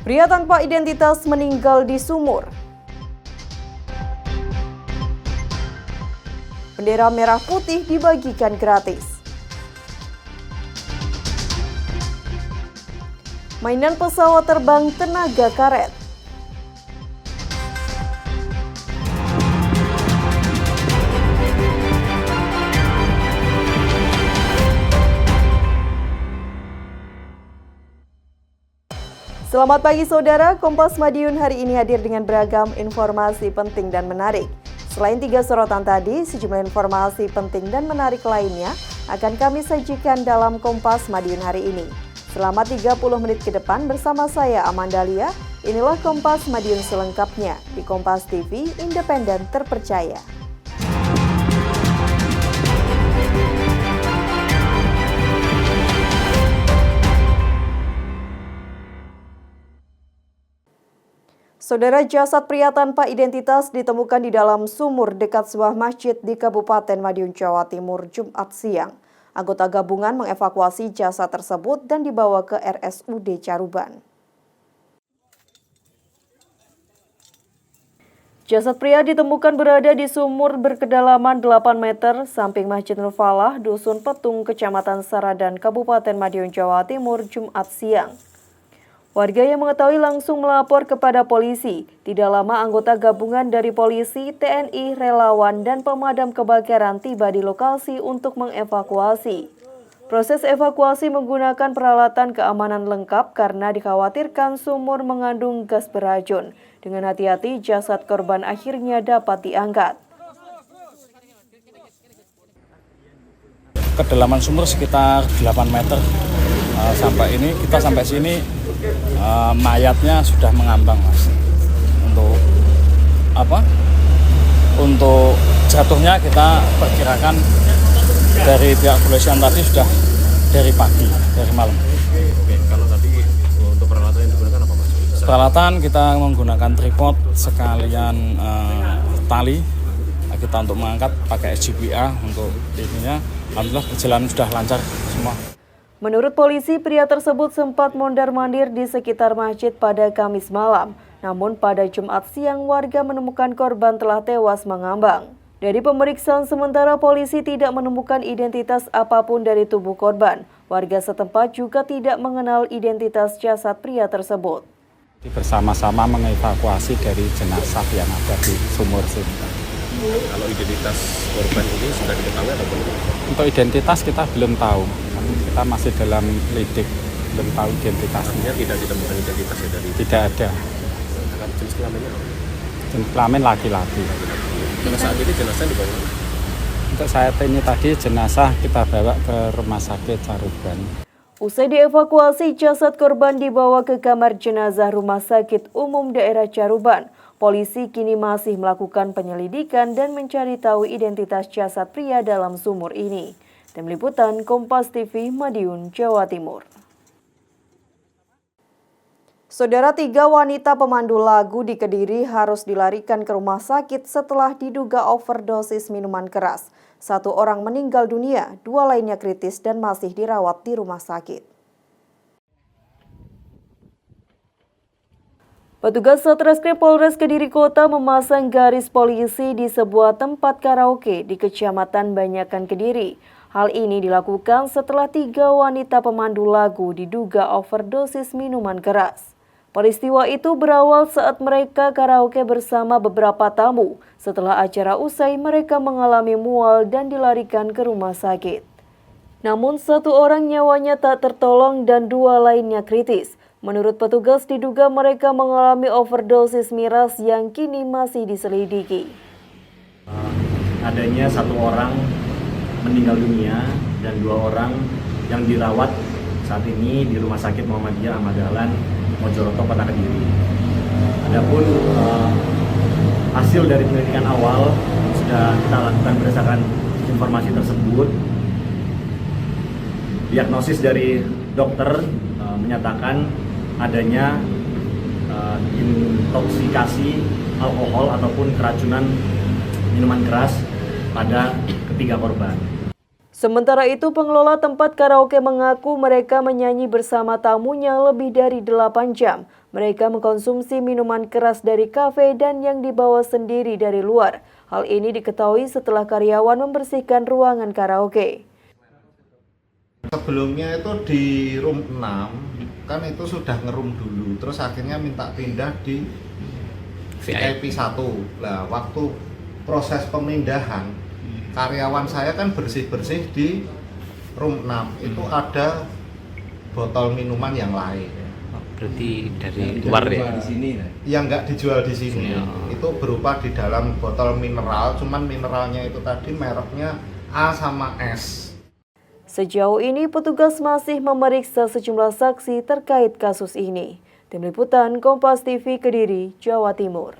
Pria tanpa identitas meninggal di sumur. Bendera merah putih dibagikan gratis. Mainan pesawat terbang tenaga karet. Selamat pagi saudara, Kompas Madiun hari ini hadir dengan beragam informasi penting dan menarik. Selain 3 sorotan tadi, sejumlah informasi penting dan menarik lainnya akan kami sajikan dalam Kompas Madiun hari ini. Selama 30 menit ke depan bersama saya Amandalia, inilah Kompas Madiun selengkapnya di Kompas TV, independen terpercaya. Saudara, jasad pria tanpa identitas ditemukan di dalam sumur dekat sebuah masjid di Kabupaten Madiun, Jawa Timur, Jumat siang. Anggota gabungan mengevakuasi jasad tersebut dan dibawa ke RSUD Caruban. Jasad pria ditemukan berada di sumur berkedalaman 8 meter samping Masjid Nur Falah, Dusun Petung, Kecamatan Saradan, Kabupaten Madiun, Jawa Timur, Jumat siang. Warga yang mengetahui langsung melapor kepada polisi. Tidak lama anggota gabungan dari polisi, TNI, relawan, dan pemadam kebakaran tiba di lokasi untuk mengevakuasi. Proses evakuasi menggunakan peralatan keamanan lengkap karena dikhawatirkan sumur mengandung gas beracun. Dengan hati-hati, jasad korban akhirnya dapat diangkat. Kedalaman sumur sekitar 8 meter. Sampai sini mayatnya sudah mengambang, Mas. Untuk jatuhnya kita perkirakan dari pihak kepolisian tadi sudah dari pagi, dari malam. Kalau tadi untuk peralatan yang digunakan apa, Mas? Peralatan kita menggunakan tripod sekalian tali kita untuk mengangkat pakai SGPA untuk ininya. Alhamdulillah perjalanan sudah lancar semua. Menurut polisi, pria tersebut sempat mondar-mandir di sekitar masjid pada Kamis malam. Namun pada Jumat siang, warga menemukan korban telah tewas mengambang. Dari pemeriksaan sementara, polisi tidak menemukan identitas apapun dari tubuh korban. Warga setempat juga tidak mengenal identitas jasad pria tersebut. Bersama-sama mengevakuasi dari jenazah yang ada di sumur sini. Kalau identitas korban ini sudah diketahui atau belum? Untuk identitas kita belum tahu. Kita masih dalam lidik, belum tahu identitasnya. Artinya tidak ditemukan identitasnya dari? Tidak ada. Jenis kelaminnya apa? Jenis kelamin laki-laki. Pada saat ini jenazah dibawa? Untuk saat ini tadi jenazah kita bawa ke Rumah Sakit Caruban. Usai dievakuasi, jasad korban dibawa ke kamar jenazah Rumah Sakit Umum Daerah Caruban. Polisi kini masih melakukan penyelidikan dan mencari tahu identitas jasad pria dalam sumur ini. Tim Liputan Kompas TV Madiun, Jawa Timur. Saudara, 3 wanita pemandu lagu di Kediri harus dilarikan ke rumah sakit setelah diduga overdosis minuman keras. 1 orang meninggal dunia, 2 lainnya kritis dan masih dirawat di rumah sakit. Petugas Satreskrim Polres Kediri Kota memasang garis polisi di sebuah tempat karaoke di Kecamatan Banyakan, Kediri. Hal ini dilakukan setelah 3 wanita pemandu lagu diduga overdosis minuman keras. Peristiwa itu berawal saat mereka karaoke bersama beberapa tamu. Setelah acara usai, mereka mengalami mual dan dilarikan ke rumah sakit. Namun 1 orang nyawanya tak tertolong dan 2 lainnya kritis. Menurut petugas, diduga mereka mengalami overdosis miras yang kini masih diselidiki. Adanya 1 orang meninggal dunia dan 2 orang yang dirawat saat ini di Rumah Sakit Muhammadiyah Ahmad Dahlan, Mojoroto, Kota Kediri. Adapun hasil dari penyelidikan awal sudah kita lakukan berdasarkan informasi tersebut. Diagnosis dari dokter menyatakan adanya intoksikasi alkohol ataupun keracunan minuman keras pada ketiga korban. Sementara itu, pengelola tempat karaoke mengaku mereka menyanyi bersama tamunya lebih dari 8 jam. Mereka mengkonsumsi minuman keras dari kafe dan yang dibawa sendiri dari luar. Hal ini diketahui setelah karyawan membersihkan ruangan karaoke. Sebelumnya itu di room 6, kan itu sudah ngerum dulu. Terus akhirnya minta pindah di VIP 1. Nah, waktu proses pemindahan, karyawan saya kan bersih-bersih di room 6. Itu ada botol minuman yang lain. Berarti dari luar ya? Di sini, yang nggak dijual di sini. Itu berupa di dalam botol mineral, cuman mineralnya itu tadi mereknya A sama S. Sejauh ini petugas masih memeriksa sejumlah saksi terkait kasus ini. Tim Liputan Kompas TV Kediri, Jawa Timur.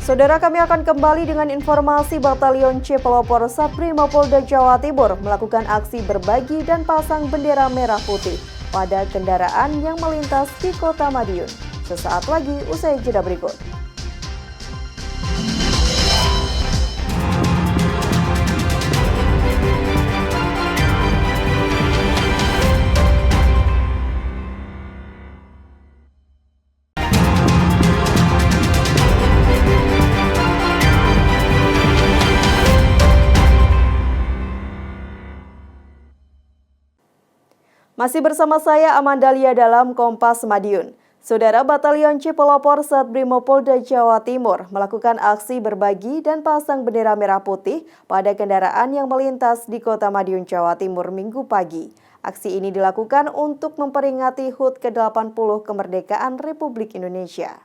Saudara, kami akan kembali dengan informasi Batalion C Pelopor Satbrimopolda Jawa Timur melakukan aksi berbagi dan pasang bendera merah putih pada kendaraan yang melintas di Kota Madiun. Sesaat lagi usai jeda berikut. Masih bersama saya Amandalia dalam Kompas Madiun. Saudara, Batalion C Pelopor Satbrimopolda Jawa Timur melakukan aksi berbagi dan pasang bendera merah putih pada kendaraan yang melintas di Kota Madiun, Jawa Timur Minggu pagi. Aksi ini dilakukan untuk memperingati HUT ke-80 kemerdekaan Republik Indonesia.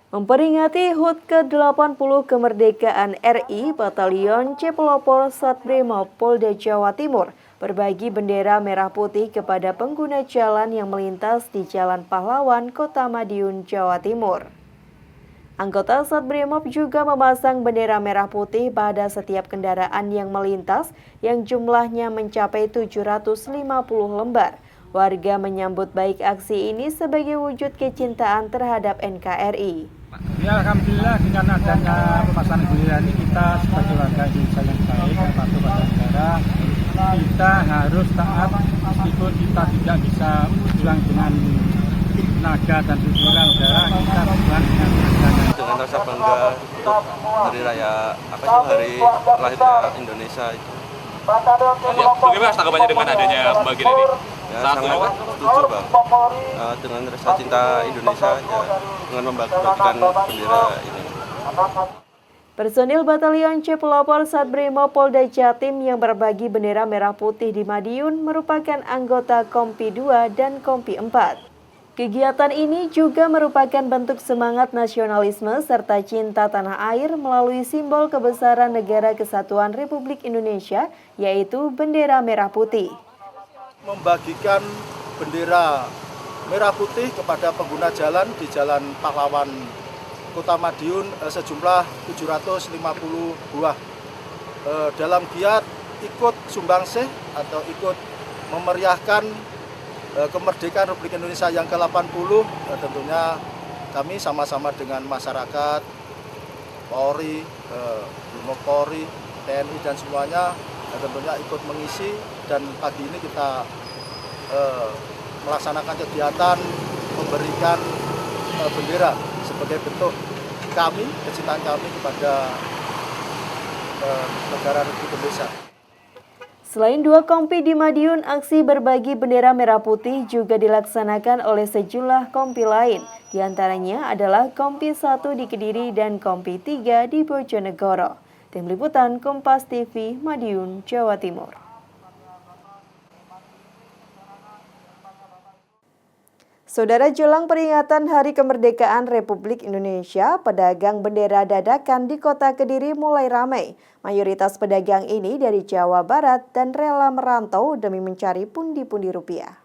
Memperingati HUT ke-80 kemerdekaan RI, Batalion C Pelopor Satbrimopolda Jawa Timur berbagi bendera merah putih kepada pengguna jalan yang melintas di Jalan Pahlawan, Kota Madiun, Jawa Timur. Anggota Satbrimob juga memasang bendera merah putih pada setiap kendaraan yang melintas yang jumlahnya mencapai 750 lembar. Warga menyambut baik aksi ini sebagai wujud kecintaan terhadap NKRI. Ya, alhamdulillah dengan adanya pemasangan bendera ini kita sebagai warga Indonesia yang baik dan patuh pada negara, kita harus taat meskipun kita tidak bisa berjuang dengan tenaga dan pikiran darah, kita berjuang dengan tenaga. Dengan rasa bangga untuk hari raya hari lahirnya Indonesia itu. Bagaimana tanggapannya dengan adanya pembagian ini? Ya, sangat setuju Bang. Dengan rasa cinta Indonesia ya, dengan membagikan bendera ini. Personil Batalion C Pelopor Satbrimopolda Jatim yang berbagi bendera merah putih di Madiun merupakan anggota Kompi 2 dan Kompi 4. Kegiatan ini juga merupakan bentuk semangat nasionalisme serta cinta tanah air melalui simbol kebesaran Negara Kesatuan Republik Indonesia, yaitu bendera merah putih. Membagikan bendera merah putih kepada pengguna jalan di Jalan Pahlawan Kota Madiun sejumlah 750 buah. Dalam giat ikut sumbangsih atau ikut memeriahkan kemerdekaan Republik Indonesia yang ke-80, tentunya kami sama-sama dengan masyarakat, Polri, Polri, TNI dan semuanya tentunya ikut mengisi, dan pagi ini kita melaksanakan kegiatan memberikan bendera sebagai bentuk kami, kecintaan kami kepada negara Republik Indonesia. Selain dua kompi di Madiun, aksi berbagi bendera merah putih juga dilaksanakan oleh sejumlah kompi lain. Di antaranya adalah Kompi 1 di Kediri dan Kompi 3 di Bojonegoro. Tim Liputan Kompas TV, Madiun, Jawa Timur. Saudara, jelang peringatan Hari Kemerdekaan Republik Indonesia, pedagang bendera dadakan di Kota Kediri mulai ramai. Mayoritas pedagang ini dari Jawa Barat dan rela merantau demi mencari pundi-pundi rupiah.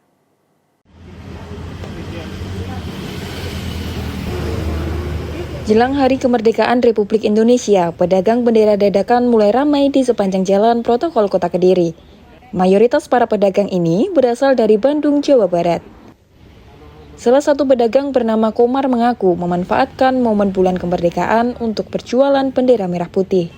Jelang Hari Kemerdekaan Republik Indonesia, pedagang bendera dadakan mulai ramai di sepanjang jalan protokol Kota Kediri. Mayoritas para pedagang ini berasal dari Bandung, Jawa Barat. Salah satu pedagang bernama Komar mengaku memanfaatkan momen bulan kemerdekaan untuk berjualan bendera merah putih.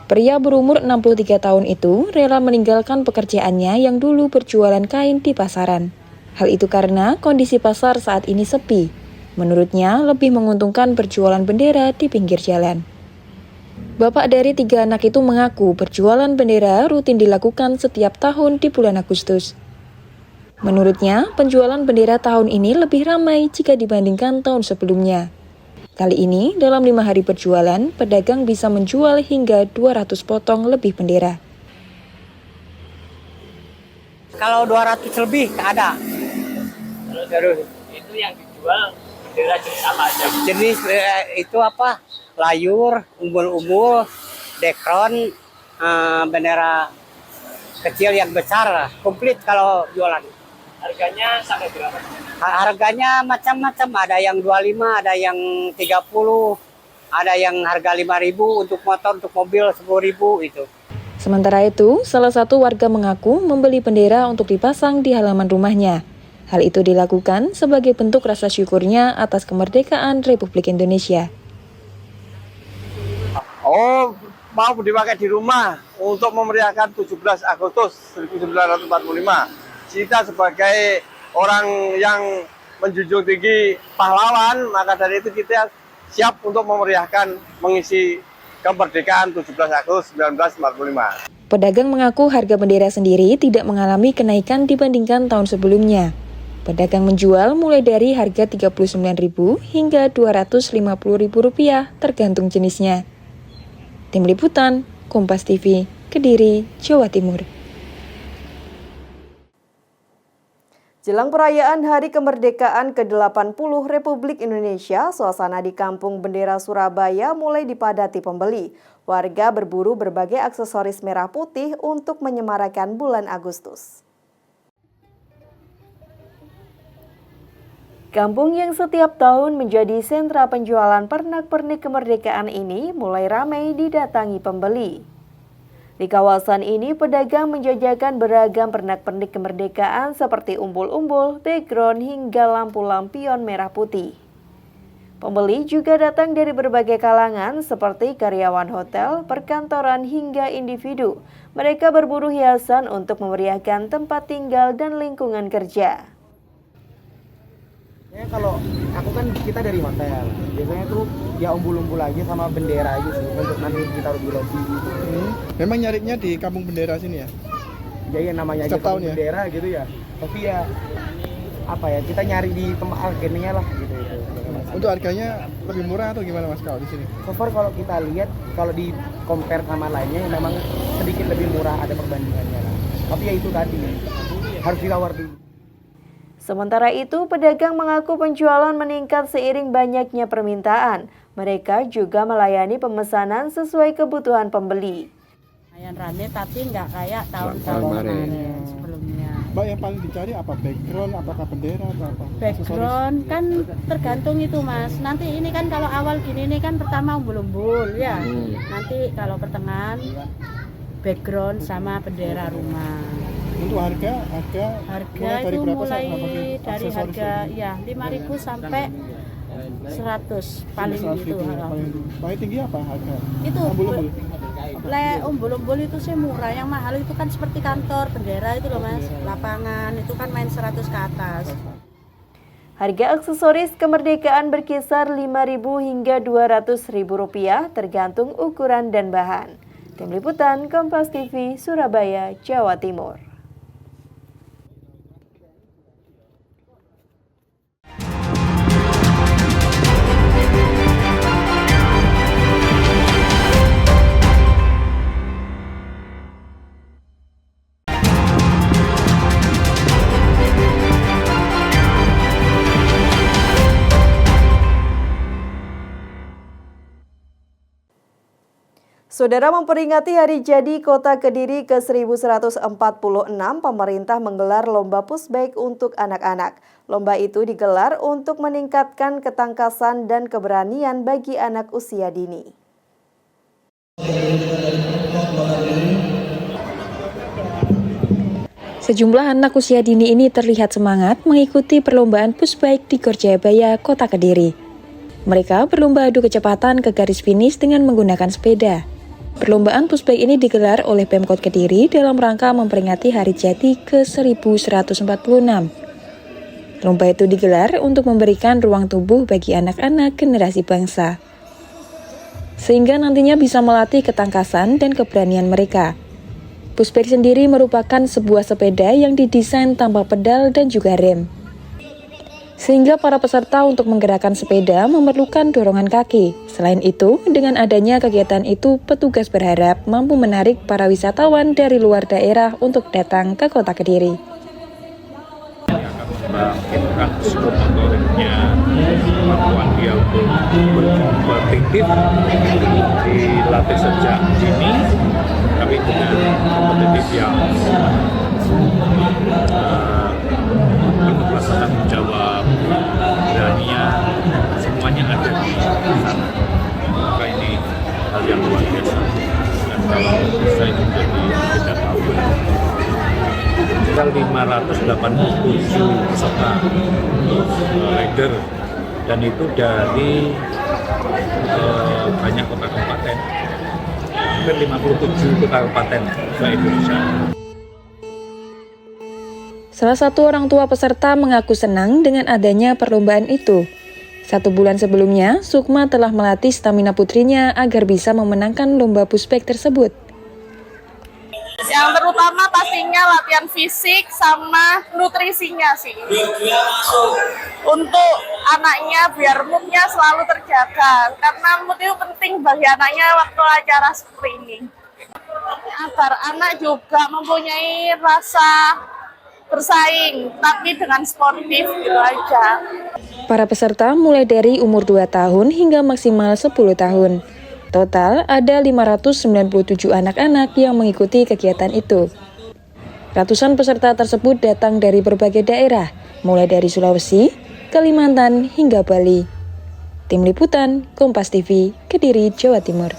Pria berumur 63 tahun itu rela meninggalkan pekerjaannya yang dulu berjualan kain di pasaran. Hal itu karena kondisi pasar saat ini sepi. Menurutnya, lebih menguntungkan berjualan bendera di pinggir jalan. Bapak dari 3 anak itu mengaku berjualan bendera rutin dilakukan setiap tahun di bulan Agustus. Menurutnya, penjualan bendera tahun ini lebih ramai jika dibandingkan tahun sebelumnya. Kali ini, dalam 5 hari berjualan, pedagang bisa menjual hingga 200 potong lebih bendera. Kalau 200 lebih, ada. Terus itu yang dijual bendera jenis apa aja? Jenis itu apa? Layur, umbul-umbul, dekron, bendera kecil yang besar, komplit kalau jualan. Harganya sampai berapa? Harganya macam-macam, ada yang 25, ada yang 30, ada yang harga 5.000 untuk motor, untuk mobil 10.000 itu. Sementara itu, salah satu warga mengaku membeli bendera untuk dipasang di halaman rumahnya. Hal itu dilakukan sebagai bentuk rasa syukurnya atas kemerdekaan Republik Indonesia. Oh, mau dipakai di rumah untuk memeriahkan 17 Agustus 1945. Kita sebagai orang yang menjunjung tinggi pahlawan, maka dari itu kita siap untuk memeriahkan mengisi kemerdekaan 17 Agustus 1945. Pedagang mengaku harga bendera sendiri tidak mengalami kenaikan dibandingkan tahun sebelumnya. Pedagang menjual mulai dari harga Rp39.000 hingga Rp250.000 tergantung jenisnya. Tim Liputan, Kompas TV, Kediri, Jawa Timur. Jelang perayaan Hari Kemerdekaan ke-80 Republik Indonesia, suasana di Kampung Bendera Surabaya mulai dipadati pembeli. Warga berburu berbagai aksesoris merah putih untuk menyemarakan bulan Agustus. Kampung yang setiap tahun menjadi sentra penjualan pernak-pernik kemerdekaan ini mulai ramai didatangi pembeli. Di kawasan ini, pedagang menjajakan beragam pernak-pernik kemerdekaan seperti umbul-umbul, background, hingga lampu lampion merah putih. Pembeli juga datang dari berbagai kalangan seperti karyawan hotel, perkantoran, hingga individu. Mereka berburu hiasan untuk memeriahkan tempat tinggal dan lingkungan kerja. Ya, kalau aku kan kita dari hotel, biasanya tuh ya umbul-umbul aja sama bendera aja sih untuk nanti kita taruh di lobi gitu. Memang nyarinya di Kampung Bendera sini ya? Ya namanya aja Kampung Bendera gitu ya. Tapi ya apa ya, kita nyari di tempat agennya lah gitu. Untuk harganya lebih murah atau gimana Mas kalau di sini? So far kalau kita lihat, kalau di compare sama lainnya memang sedikit lebih murah, ada perbandingannya lah. Tapi ya itu tadi harus ditawar dulu. Sementara itu, pedagang mengaku penjualan meningkat seiring banyaknya permintaan. Mereka juga melayani pemesanan sesuai kebutuhan pembeli. Lumayan rame tapi nggak kayak tahun-tahun sebelumnya. Mbak, yang paling dicari apa? Background, apakah bendera atau apa? Background kan tergantung itu Mas. Nanti ini kan kalau awal gini ini kan pertama umbul-umbul ya. Nanti kalau pertengahan background sama bendera rumah. Untuk harga itu mulai dari harga ya 5.000 sampai 100 paling itu. Paling tinggi apa harga? Itu umbul-umbul itu sih murah, yang mahal itu kan seperti kantor bendera itu loh Mas, lapangan itu kan main 100 ke atas. Harga aksesoris kemerdekaan berkisar Rp5.000 hingga Rp200.000 tergantung ukuran dan bahan. Tim Liputan Kompas TV, Surabaya, Jawa Timur. Saudara, memperingati hari jadi Kota Kediri ke-1146, pemerintah menggelar lomba pushbike untuk anak-anak. Lomba itu digelar untuk meningkatkan ketangkasan dan keberanian bagi anak usia dini. Sejumlah anak usia dini ini terlihat semangat mengikuti perlombaan pushbike di Gor Jayabaya, Kota Kediri. Mereka berlomba adu kecepatan ke garis finish dengan menggunakan sepeda. Perlombaan pushbike ini digelar oleh Pemkot Kediri dalam rangka memperingati Hari Jati ke-1146. Lomba itu digelar untuk memberikan ruang tubuh bagi anak-anak generasi bangsa, sehingga nantinya bisa melatih ketangkasan dan keberanian mereka. Pushbike sendiri merupakan sebuah sepeda yang didesain tanpa pedal dan juga rem, sehingga para peserta untuk menggerakkan sepeda memerlukan dorongan kaki. Selain itu, dengan adanya kegiatan itu, petugas berharap mampu menarik para wisatawan dari luar daerah untuk datang ke Kota Kediri. Membangkitkan psikomotoriknya, kemampuan dia untuk berpikir, dilatih sejak dini, tapi dengan kompetitif yang penuh rasa tanggung jawab, beraninya, semuanya ada di sana. Maka ini hal yang luar biasa, dan kalau bisa itu menjadi agenda tahun. Tinggal 587 peserta rider, dan itu dari banyak kota kabupaten, hampir 57 kota kabupaten se-Indonesia. Salah satu orang tua peserta mengaku senang dengan adanya perlombaan itu. 1 bulan sebelumnya, Sukma telah melatih stamina putrinya agar bisa memenangkan lomba pushbike tersebut. Yang terutama pastinya latihan fisik sama nutrisinya sih. Untuk anaknya biar moodnya selalu terjaga. Karena mood itu penting bagi anaknya waktu acara seperti ini. Agar anak juga mempunyai rasa bersaing, tapi dengan sportif gitu aja. Para peserta mulai dari umur 2 tahun hingga maksimal 10 tahun. Total ada 597 anak-anak yang mengikuti kegiatan itu. Ratusan peserta tersebut datang dari berbagai daerah, mulai dari Sulawesi, Kalimantan, hingga Bali. Tim Liputan, Kompas TV, Kediri, Jawa Timur.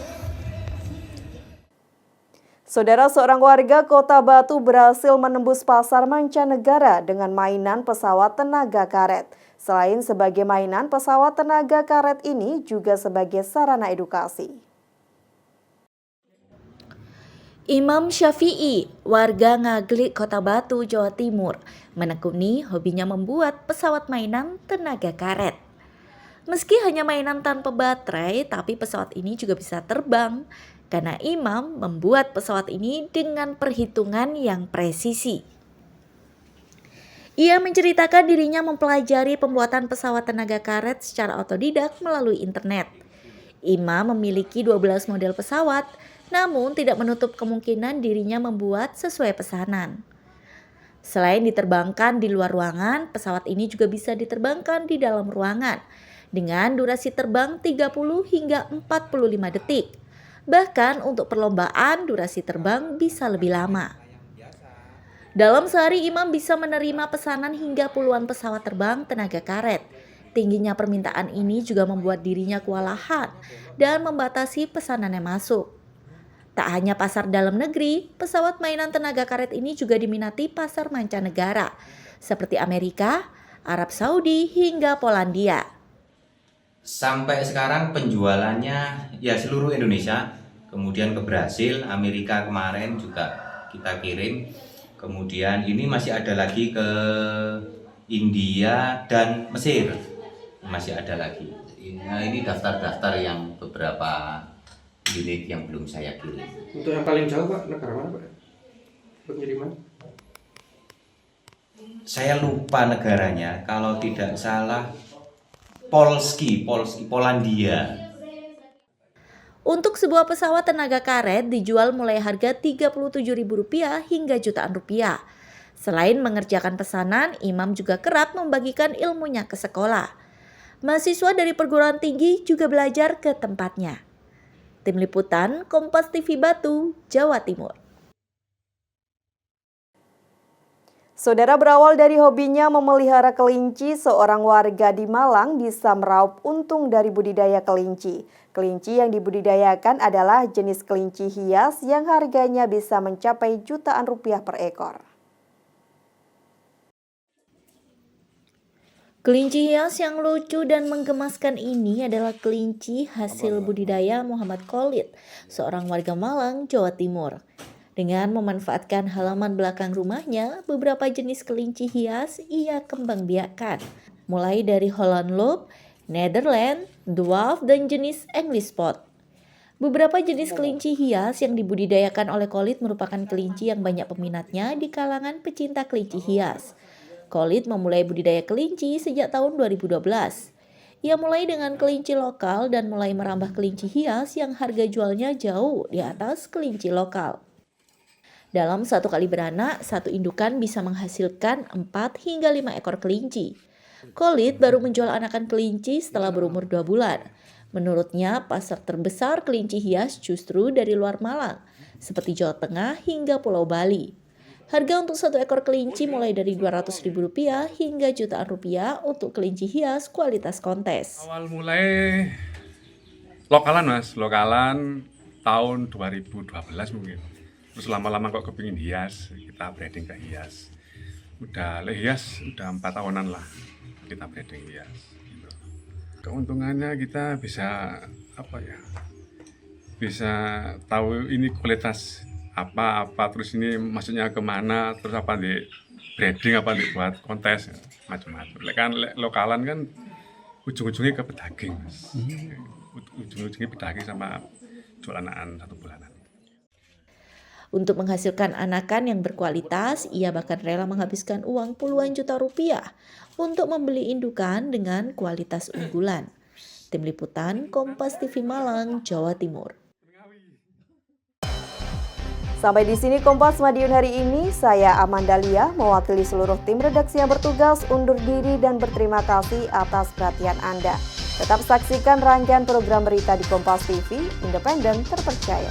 Saudara, seorang warga Kota Batu berhasil menembus pasar mancanegara dengan mainan pesawat tenaga karet. Selain sebagai mainan, pesawat tenaga karet ini juga sebagai sarana edukasi. Imam Syafi'i, warga Ngaglik, Kota Batu, Jawa Timur, menekuni hobinya membuat pesawat mainan tenaga karet. Meski hanya mainan tanpa baterai, tapi pesawat ini juga bisa terbang, karena Imam membuat pesawat ini dengan perhitungan yang presisi. Ia menceritakan dirinya mempelajari pembuatan pesawat tenaga karet secara otodidak melalui internet. Imam memiliki 12 model pesawat, namun tidak menutup kemungkinan dirinya membuat sesuai pesanan. Selain diterbangkan di luar ruangan, pesawat ini juga bisa diterbangkan di dalam ruangan dengan durasi terbang 30 hingga 45 detik. Bahkan untuk perlombaan durasi terbang bisa lebih lama. Dalam sehari Imam bisa menerima pesanan hingga puluhan pesawat terbang tenaga karet. Tingginya permintaan ini juga membuat dirinya kewalahan dan membatasi pesanan yang masuk. Tak hanya pasar dalam negeri, pesawat mainan tenaga karet ini juga diminati pasar mancanegara, seperti Amerika, Arab Saudi, hingga Polandia. Sampai sekarang penjualannya ya seluruh Indonesia, kemudian ke Brasil, Amerika kemarin juga kita kirim, kemudian ini masih ada lagi ke India dan Mesir, masih ada lagi. Nah, ini daftar-daftar yang beberapa unit yang belum saya kirim. Untuk yang paling jauh Pak, negara mana Pak? Pengiriman? Saya lupa negaranya, kalau tidak salah Polandia. Untuk sebuah pesawat tenaga karet dijual mulai harga Rp37.000 hingga jutaan rupiah. Selain mengerjakan pesanan, Imam juga kerap membagikan ilmunya ke sekolah. Mahasiswa dari perguruan tinggi juga belajar ke tempatnya. Tim Liputan, Kompas TV Batu, Jawa Timur. Saudara, berawal dari hobinya memelihara kelinci, seorang warga di Malang bisa meraup untung dari budidaya kelinci. Kelinci yang dibudidayakan adalah jenis kelinci hias yang harganya bisa mencapai jutaan rupiah per ekor. Kelinci hias yang lucu dan menggemaskan ini adalah kelinci hasil budidaya Muhammad Khalid, seorang warga Malang, Jawa Timur. Dengan memanfaatkan halaman belakang rumahnya, beberapa jenis kelinci hias ia kembangbiakkan, mulai dari Holland Loop, Netherland, Dwarf, dan jenis English Spot. Beberapa jenis kelinci hias yang dibudidayakan oleh Khalid merupakan kelinci yang banyak peminatnya di kalangan pecinta kelinci hias. Khalid memulai budidaya kelinci sejak tahun 2012. Ia mulai dengan kelinci lokal dan mulai merambah kelinci hias yang harga jualnya jauh di atas kelinci lokal. Dalam satu kali beranak, satu indukan bisa menghasilkan 4 hingga 5 ekor kelinci. Khalid baru menjual anakan kelinci setelah berumur 2 bulan. Menurutnya, pasar terbesar kelinci hias justru dari luar Malang, seperti Jawa Tengah hingga Pulau Bali. Harga untuk satu ekor kelinci mulai dari Rp200.000 hingga jutaan rupiah untuk kelinci hias kualitas kontes. Awal mulai lokalan mas, lokalan tahun 2012 mungkin. Terus lama-lama kok kepingin hias, kita breeding ke hias. Udah hias, udah 4 tahunan lah kita breeding hias. Gitu. Keuntungannya kita bisa bisa tahu ini kualitas apa terus ini maksudnya kemana, terus apa di breeding, apa dibuat kontes, macam-macam. Kan lokalan kan ujung-ujungnya ke pedaging mas. Ujung-ujungnya pedaging sama jual anakan 1 bulanan. Untuk menghasilkan anakan yang berkualitas, ia bahkan rela menghabiskan uang puluhan juta rupiah untuk membeli indukan dengan kualitas unggulan. Tim Liputan Kompas TV Malang, Jawa Timur. Sampai di sini Kompas Madiun hari ini, saya Amanda Lia mewakili seluruh tim redaksi yang bertugas undur diri dan berterima kasih atas perhatian Anda. Tetap saksikan rangkaian program berita di Kompas TV, independen terpercaya.